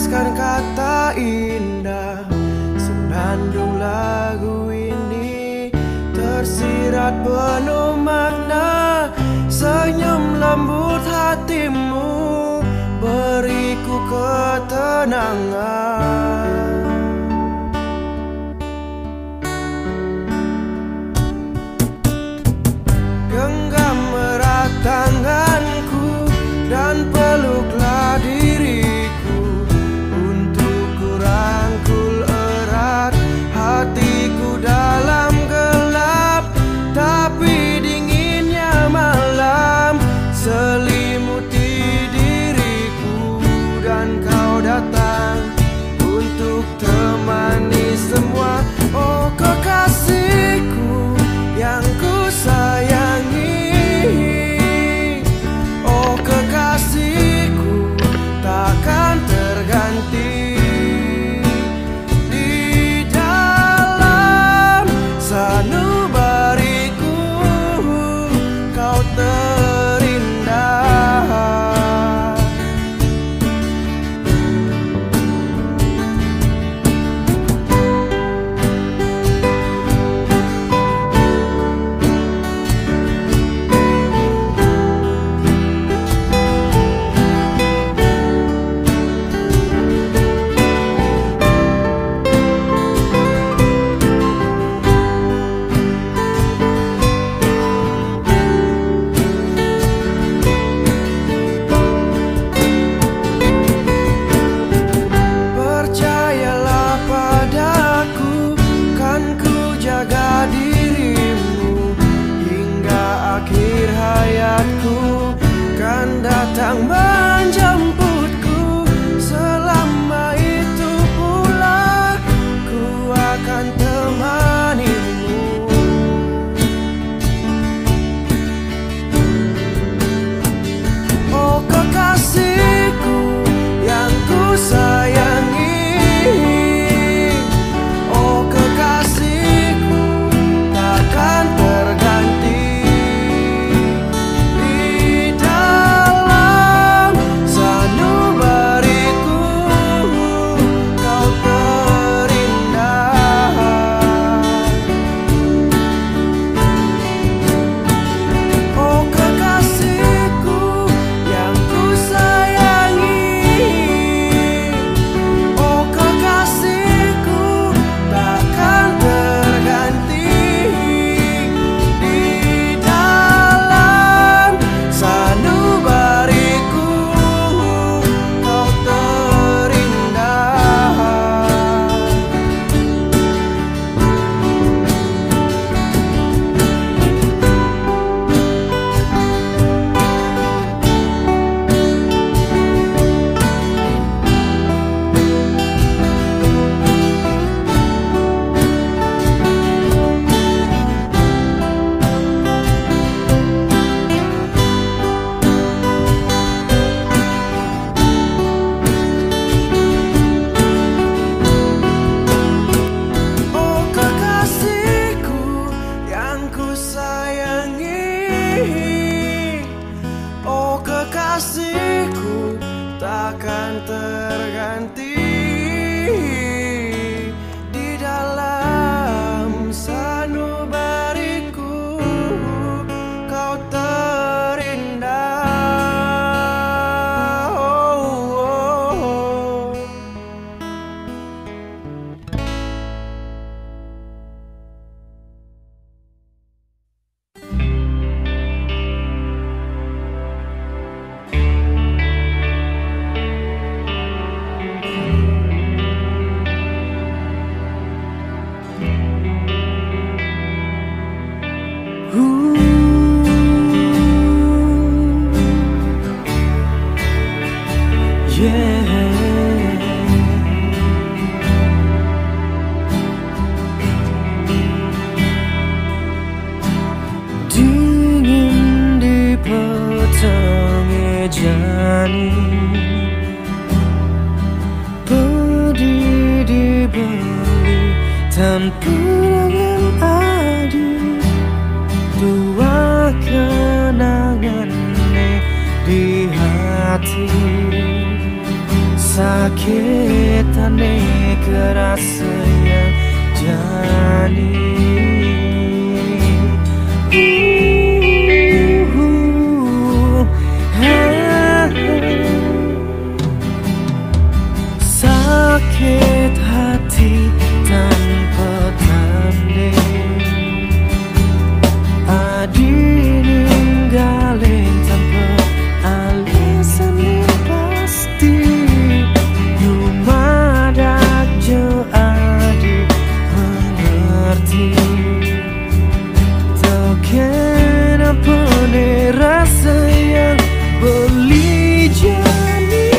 tuliskan kata indah, senandung lagu ini tersirat penuh makna. Senyum lembut hatimu beriku ketenangan. Genggam erat tanganku dan peluklah diriku, untuk ku rangkul erat hatiku dalam gelap. Tapi dinginnya malam selimuti diriku, dan kau datang untuk temani semua. Oh kekasihku yang ku sayangi, oh kekasihku takkan terganti. Di dalam sanubariku kau terindah. Percayalah padaku, kan ku jaga dirimu hingga akhir hayatku, kan datang menjemputku. Selama itu pula ku akan temanimu. Oh kekasihku yang ku sayangi, oh kekasihku takkan terganti. Di dalam sanubariku kau terindah. Oh kekasihku yang ku sayangi, oh kekasihku takkan terganti. Di dalam sanubariku kau terindah. Oh kekasihku yang ku sayangi, oh kekasihku takkan terganti. Di dalam sanubariku kau terindah. Oh, oh, oh. Dingin di petang ejani, pedih dibeli tanpa dengan adil. Dua kenangan di hati sakitane kerasa yang jani. Sakit hati tanpa tanding, adi ninggalin tanpa alasan yang pasti. Yumadak jo adi mengerti, tak kenapa nih rasa yang beli jani.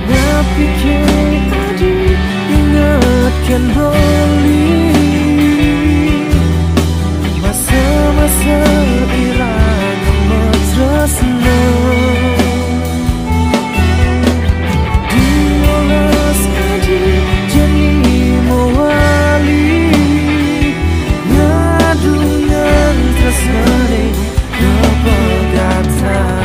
Napikir adi ingatkan balik masa-masa irama mesra. Diolas adi jadi mewali ngadungan tresnane kepegatan.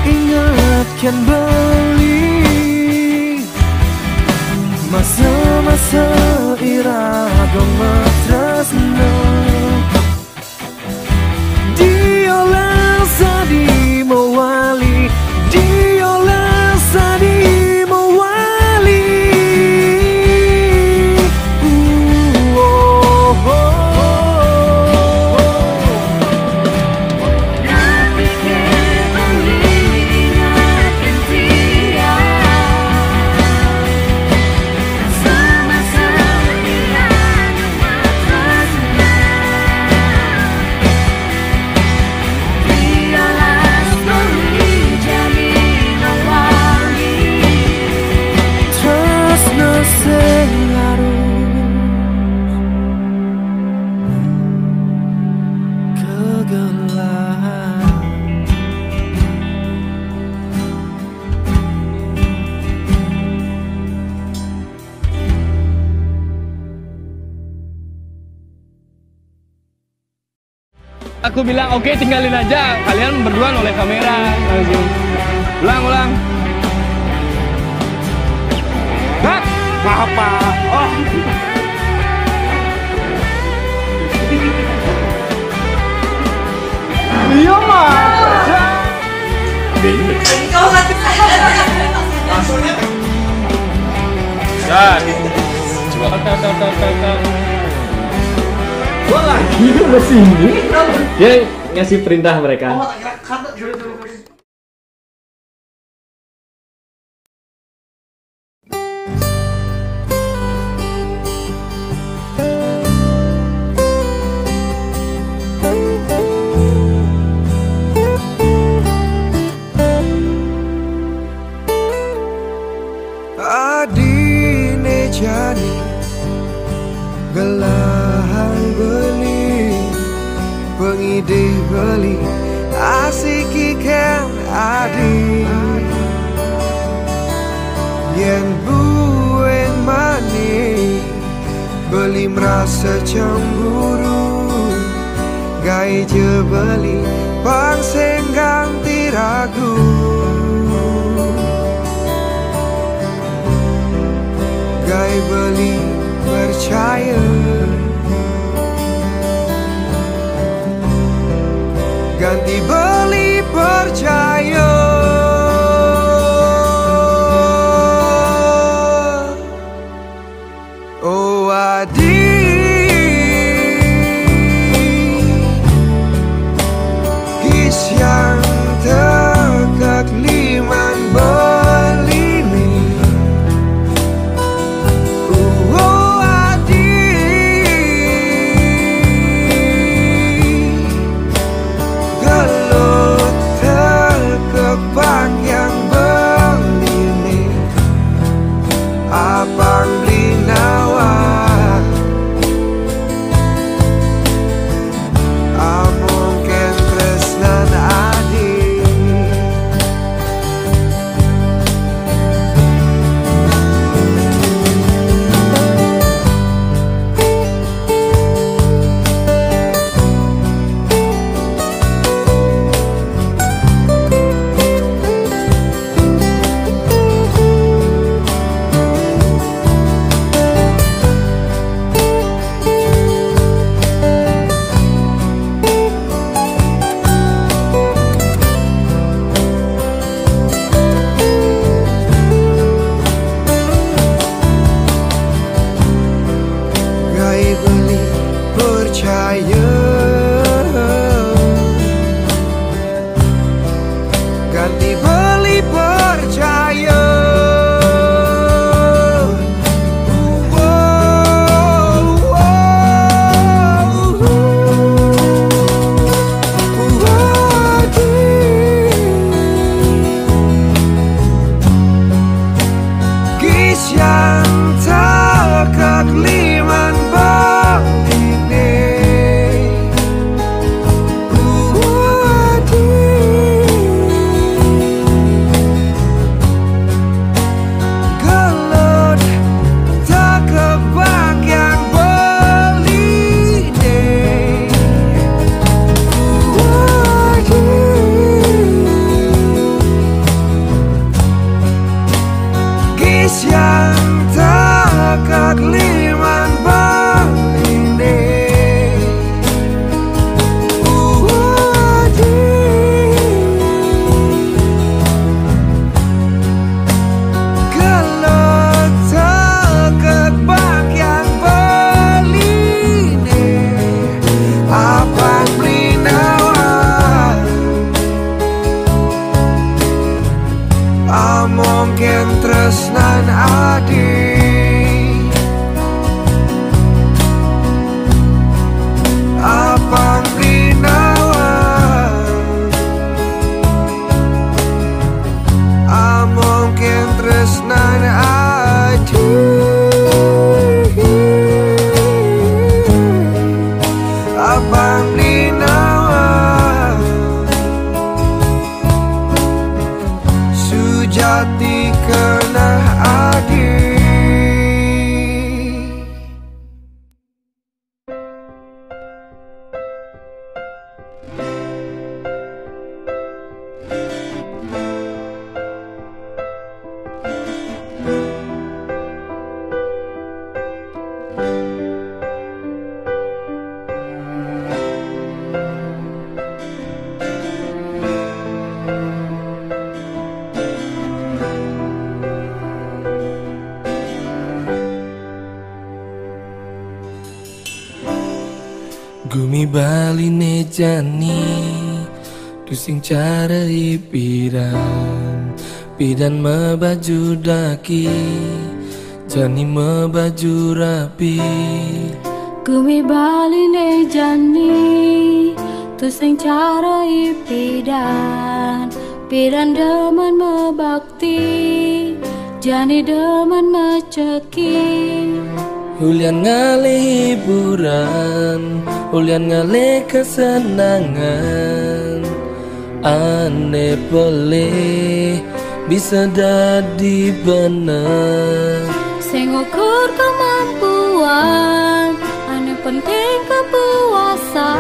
Ingatkan balik masa-masa irama mesra. Diolah sadi mewali, diolah sadi mewali. Aku bilang oke, tinggalin aja, kalian berdua oleh kamera langsung. Ulang. Hah? Maaf Pak. Oh. Iya Mas. Kau nggak langsungnya. Ya. Coba kata. Gua lagi udah sini. Dia ngasih perintah mereka. Oh, kata jujur. Adine jani gelahan beli pengide beli asik ikan adi yang bu mane beli merasa cemburu gai je beli pangseng ganti ragu gai beli percaya ganti beli percaya. Oh adik, kis yang tegak liman beli mi. Oh adik, gelut terkebak yang beli mi. Abang beli nawa amungken tresnan adik. Gai beli percaya ganti beli percaya. Kis yang tegak liman bangine. Gelut tak kebak yang beline. Kis yang tegak liman bangine. Gelut tak kebak yang beline. Abang beli nawa amungken tresnan adik. Abang beli nawa amungken tresnan adik. Abang beli nawa sujati kena adik. Gumi baline jani tusing cara pidan pidan mebaju daki jani mebaju rapi. Gumi baline jani tusing cara pidan pidan demen mebakti jani demen meceki. Hulian ngale hiburan, hulian ngale kesenangan. Ane boleh bisa jadi bener Sing ukur kemampuan, ane penting kepuasan.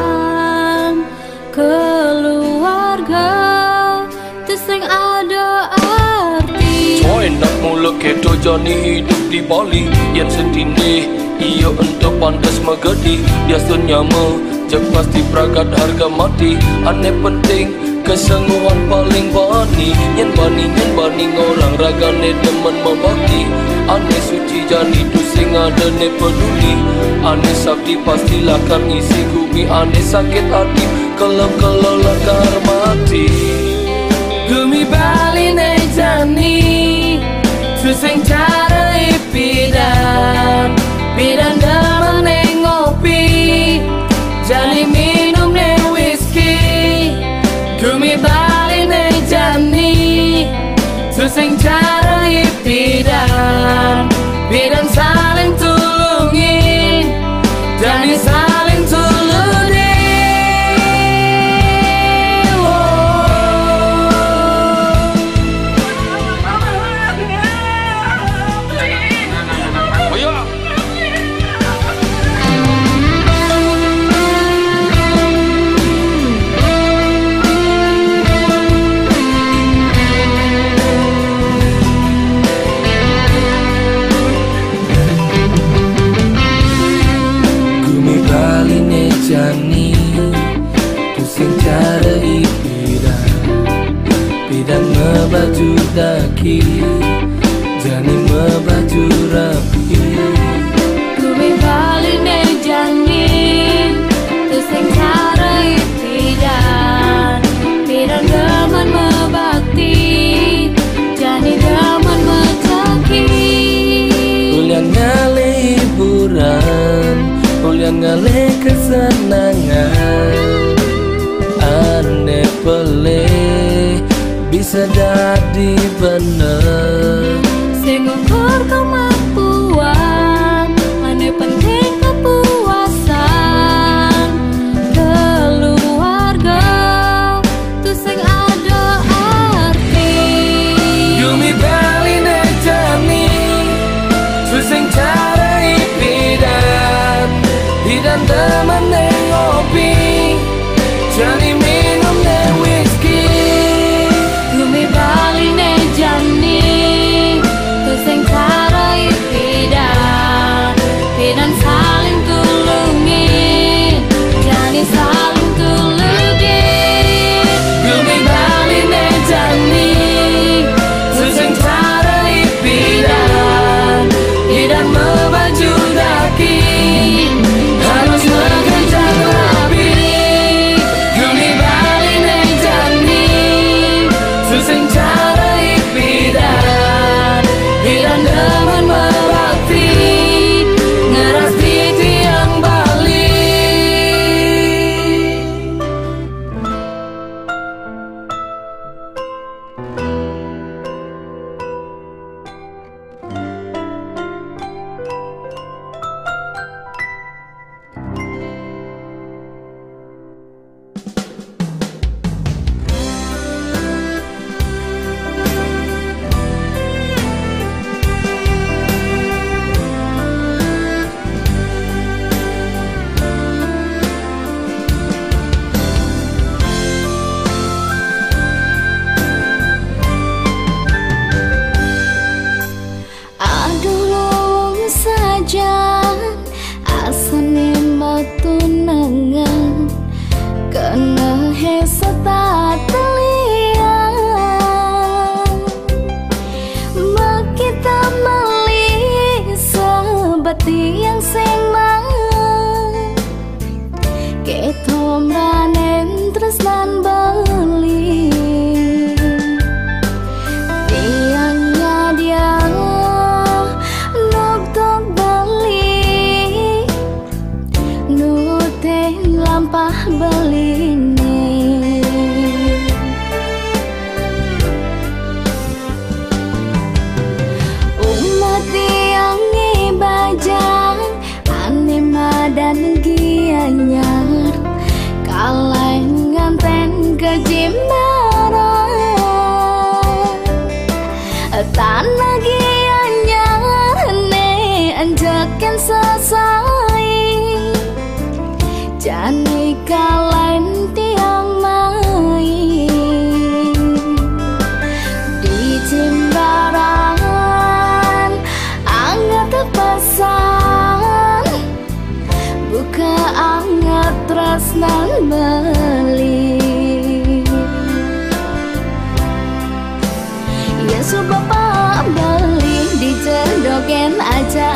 Keluarga itu sing ada arti. Join nak mula keto jani hidup di Bali. Yang sentini iyo untuk pantas megadi. Biasanya jek pasti pragat harga mati. Ane penting kesengguhan paling bani. Yang bani orang ragane demen membakti. Ane suci jani tu sing ada ne peduli. Ane sakti pastilah kan ngisi bumi. Ane sakit hati kalau lakar mati. Gumi bali ne jani tu sing cara ipidan. Pidan dalam ne ngopi. Jani minum ne whisky. Gumi bali ne jani tu sing cara ipidan. Pidan saling tulungin. Jani saling tulungin. Jani tu sing cara ipidan. Pidan membaju daki. Jani membaju rapi. Gumi bali ne jani tu sing cara ipidan. Pidan demen mebakti. Jani demen mecaki. Ulian ngale hiburan. Ulian ngale kesenangan. Ane peleh bisa jadi bener. Sing ukur kemampuan, ane penting kepuasan. Keluarga tu sing ada arti. Gumi bali ne jani tu sing cara ipidan. Pidan teman ne ngopi. Jani minum ne whisky. Gumi bali ne jani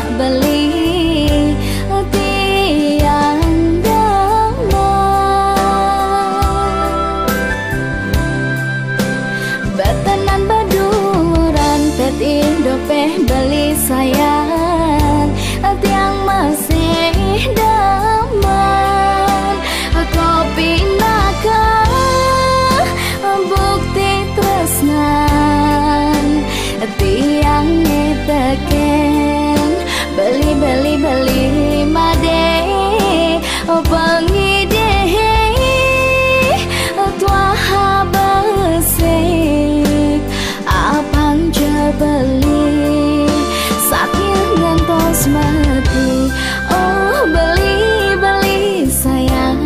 ajak beli tiang damai. Betenan baduran pet indo peh beli sayang tiang masih daman. Kopi naka bukti tresnan tiang teken beli made pengide tua habesik apang beli sakit ngantos mati. Oh beli sayang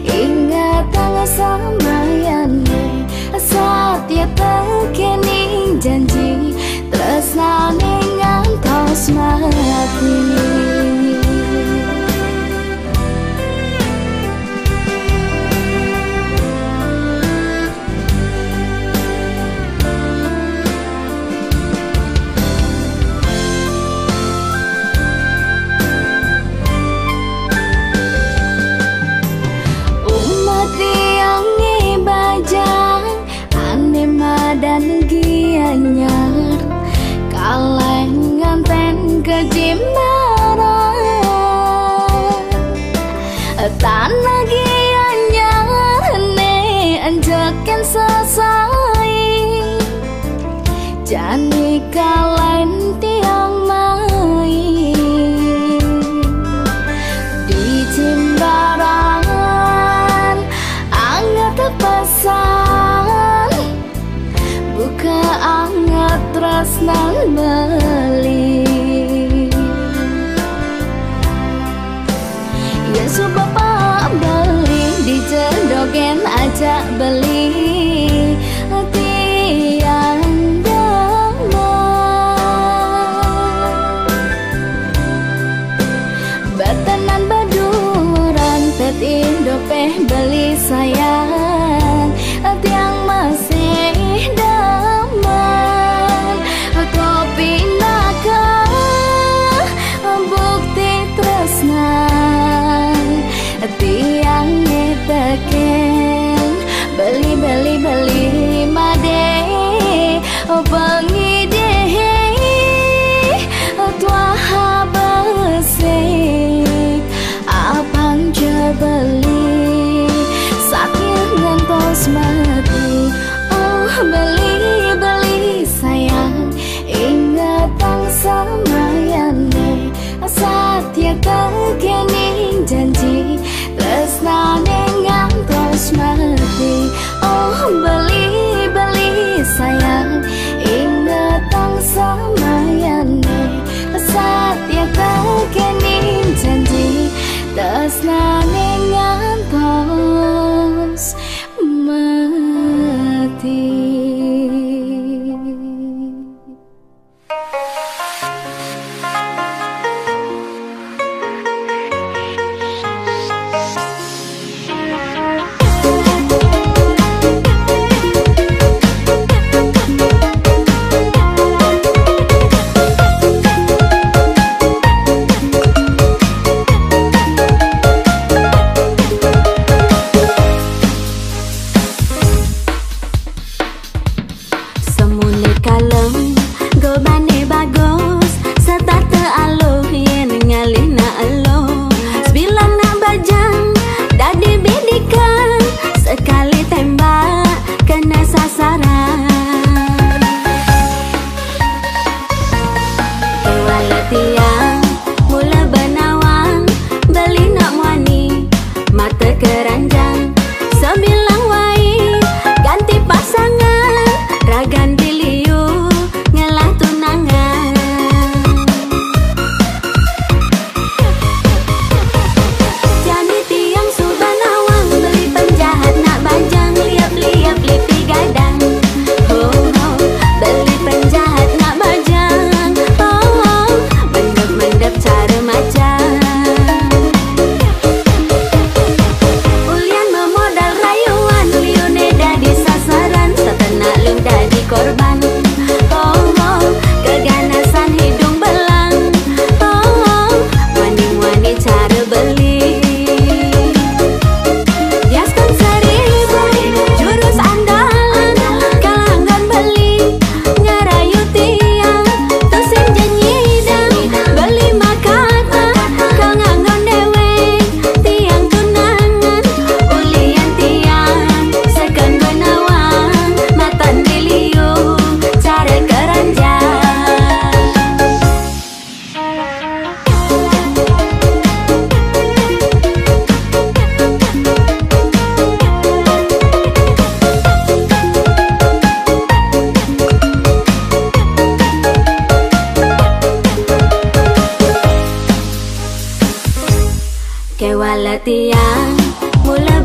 ingat tanggal samayane saat ya tekeni janji tresnane ngantos mati. Dan gianyar kalengan ten kejimaran tanah gianyar ne anjakan sesai jani kalen tiang main di Jimbaran angat pesan buka angat tresnan beli. Ya subapa beli di jedogen ajak beli tiang damai. Betenan baduran pet indo peh beli sayang tiang masih daman. Kopi naka bukti tresnan tiang teken beli made pengide tua habesik apang beli saat kewala tiang mula